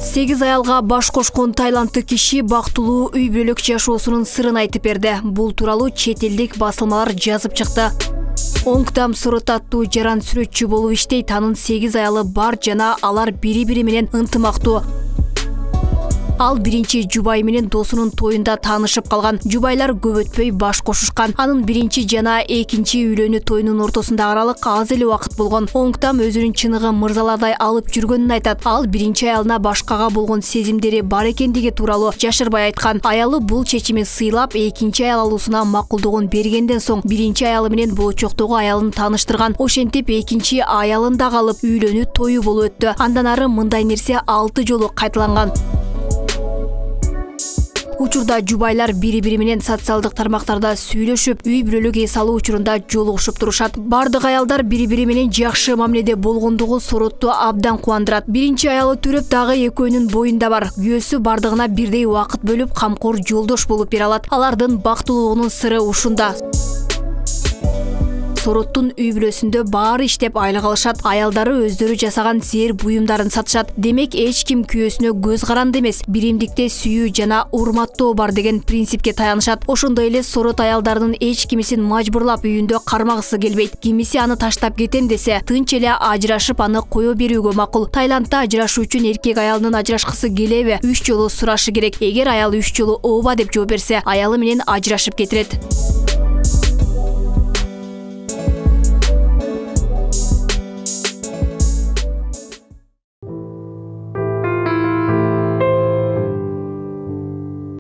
8 аялга баш кошкон тайланддык киши бактылуу үй бүлөк жашоосунун сырын айтып берди. Бул тууралуу чет элдик басылмалар жазып чыкты. Оңктам Сурут аттуу жаран сүрөтчү болуп иштейт. Анын 8 аялы бар жана алар бири-бири менен ынтымактуу. Ал биринчи жубай менен досунун тоюнда таанышып калган. Жубайлар көп өтпөй баш кошушкан. Анын биринчи жана экинчи үйлөнүү тоюнун ортосундагы аралык аз эле убакыт болгон. Оңктам өзүнүн чыныгы мырзалардай алып жүргөнүн айтат. Ал биринчи аялына башкага болгон сезимдери бар экендиги тууралуу жашырбай айткан. Аялы бул чечимин сыйлап, экинчи аял алуусуна макулдугун бергенден соң биринчи аялы менен болочоктогу аялын тааныштырган. Ошентип экинчи аялын да алып үйлөнүү тою болуп өттү. Андан ары мындай нерсе 6 жолу кайталанган. Учурда жубайлар бири-бири менен социалдык тармактарда сүйлөшүп, үй бүлөлүк эс алуу учурунда жолугушуп турушат. Бардык аялдар бири-бири менен жакшы мамиледе болгондугу Сурутту абдан кубандырат. Биринчи аялы түрөп дагы экөөнүн боюнда бар. Күйөөсү бардыгына бирдей убакыт бөлүп, камкор жолдош болуп бере алат. Алардын бактылуулугунун сыры ушунда. Суруттун үй бүлөсүндө баары иштеп айлык алышат. Аялдары өздөрү жасаган зээр буюмдарын сатышат. Демек эч ким күйөөсүнө көз каранды эмес. Биримдикте сүйүү жана урматтоо бар деген принципке таянышат. Ошондой эле Сурут аялдарынын эч кимисин мажбурлап үйүндө кармагысы келбейт. Кимиси аны таштап кетем десе, тынч эле ажырашып аны кое берүүгө макул. Тайландда ажырашуу үчүн эркек аялынын ажырашкысы келеби 3 жолу сурашы керек. Эгер аял 3 жолу ооба деп жооп берсе, аялы менен ажырашып кетирет.